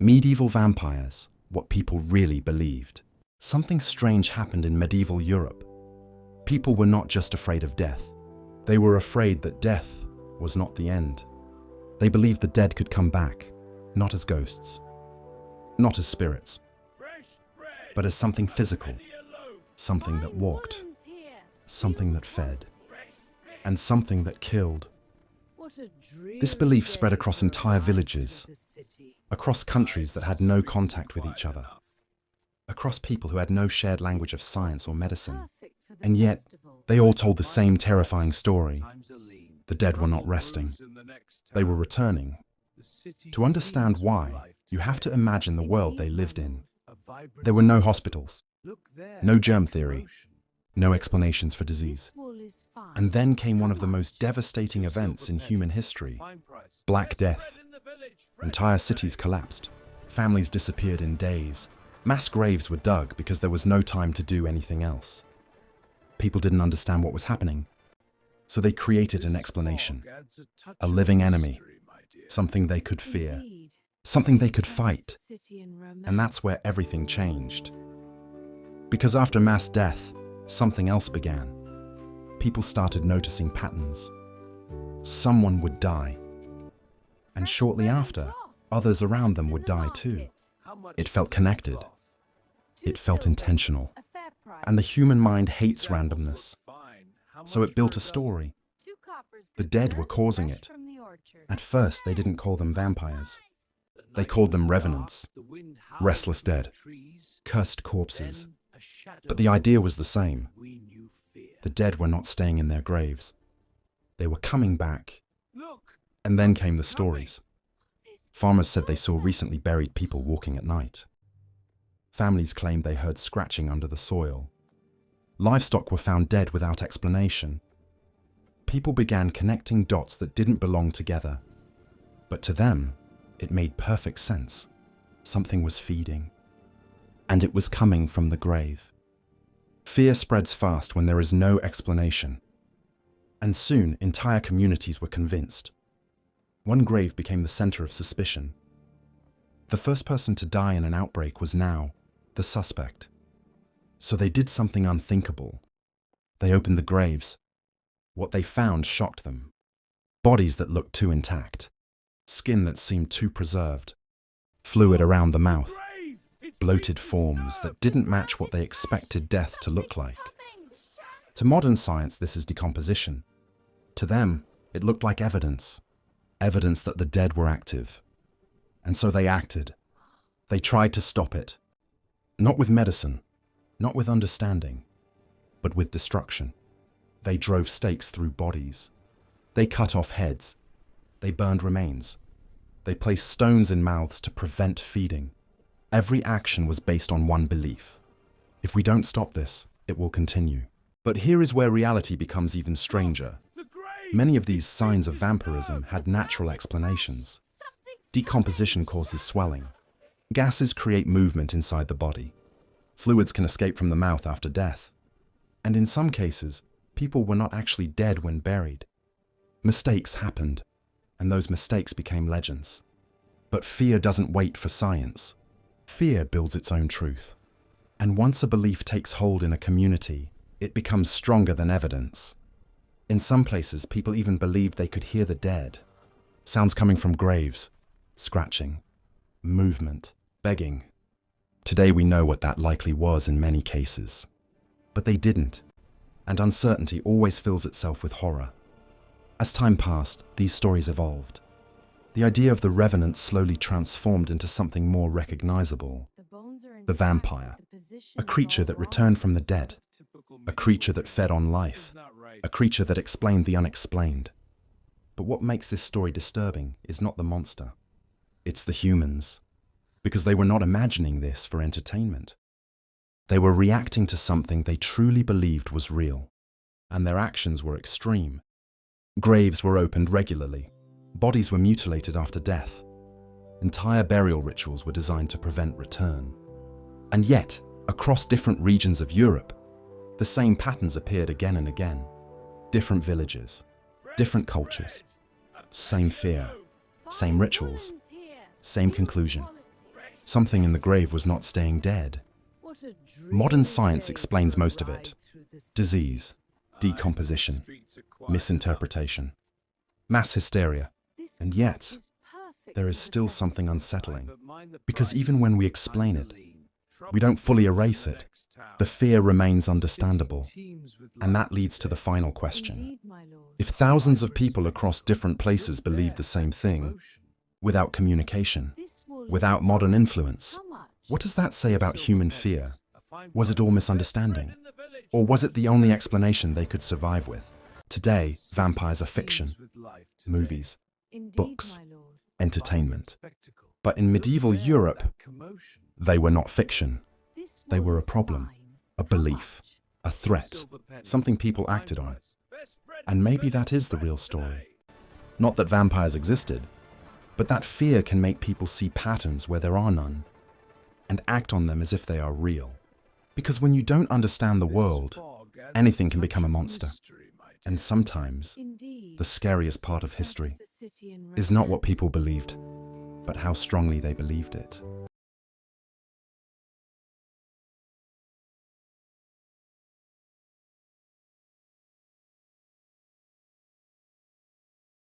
Medieval vampires, what people really believed. Something strange happened in medieval Europe. People were not just afraid of death. They were afraid that death was not the end. They believed the dead could come back, not as ghosts, not as spirits, but as something physical, something that walked, something that fed, and something that killed. This belief spread across entire villages, across countries that had no contact with each other, across people who had no shared language of science or medicine. And yet, they all told the same terrifying story. The dead were not resting. They were returning. To understand why, you have to imagine the world they lived in. There were no hospitals, no germ theory, no explanations for disease. And then came one of the most devastating events in human history: Black Death. Entire cities collapsed. Families disappeared in days. Mass graves were dug because there was no time to do anything else. People didn't understand what was happening, so they created an explanation. A living enemy, something they could fear, something they could fight. And that's where everything changed. Because after mass death, something else began. People started noticing patterns. Someone would die, and shortly after, others around them would die too. It felt connected. It felt intentional. And the human mind hates randomness, so it built a story. The dead were causing it. At first, they didn't call them vampires. They called them revenants, restless dead, cursed corpses. But the idea was the same. The dead were not staying in their graves. They were coming back. And then came the stories. Farmers said they saw recently buried people walking at night. Families claimed they heard scratching under the soil. Livestock were found dead without explanation. People began connecting dots that didn't belong together. But to them, it made perfect sense. Something was feeding. And it was coming from the grave. Fear spreads fast when there is no explanation. And soon, entire communities were convinced. One grave became the center of suspicion. The first person to die in an outbreak was now the suspect. So they did something unthinkable. They opened the graves. What they found shocked them. Bodies that looked too intact. Skin that seemed too preserved. Fluid around the mouth. Bloated forms that didn't match what they expected death to look like. To modern science, this is decomposition. To them, it looked like evidence. Evidence that the dead were active. And so they acted. They tried to stop it. Not with medicine, not with understanding, but with destruction. They drove stakes through bodies. They cut off heads. They burned remains. They placed stones in mouths to prevent feeding. Every action was based on one belief. If we don't stop this, it will continue. But here is where reality becomes even stranger. Many of these signs of vampirism had natural explanations. Decomposition causes swelling. Gases create movement inside the body. Fluids can escape from the mouth after death. And in some cases, people were not actually dead when buried. Mistakes happened, and those mistakes became legends. But fear doesn't wait for science. Fear builds its own truth. And once a belief takes hold in a community, it becomes stronger than evidence. In some places, people even believed they could hear the dead. Sounds coming from graves, scratching, movement, begging. Today we know what that likely was in many cases. But they didn't, and uncertainty always fills itself with horror. As time passed, these stories evolved. The idea of the revenant slowly transformed into something more recognizable. The vampire, a creature that returned from the dead, a creature that fed on life, a creature that explained the unexplained. But what makes this story disturbing is not the monster. It's the humans. Because they were not imagining this for entertainment. They were reacting to something they truly believed was real. And their actions were extreme. Graves were opened regularly. Bodies were mutilated after death. Entire burial rituals were designed to prevent return. And yet, across different regions of Europe, the same patterns appeared again and again. Different villages, different cultures, same fear, same rituals, same conclusion. Something in the grave was not staying dead. Modern science explains most of it. Disease, decomposition, misinterpretation, mass hysteria. And yet, there is still something unsettling. Because even when we explain it, we don't fully erase it. The fear remains understandable. And that leads to the final question. If thousands of people across different places believe the same thing, without communication, without modern influence, what does that say about human fear? Was it all misunderstanding? Or was it the only explanation they could survive with? Today, vampires are fiction, movies, books, entertainment. But in medieval Europe, they were not fiction. They were a problem, a belief, a threat, something people acted on. And maybe that is the real story. Not that vampires existed, but that fear can make people see patterns where there are none, and act on them as if they are real. Because when you don't understand the world, anything can become a monster. And sometimes, the scariest part of history is not what people believed, but how strongly they believed it.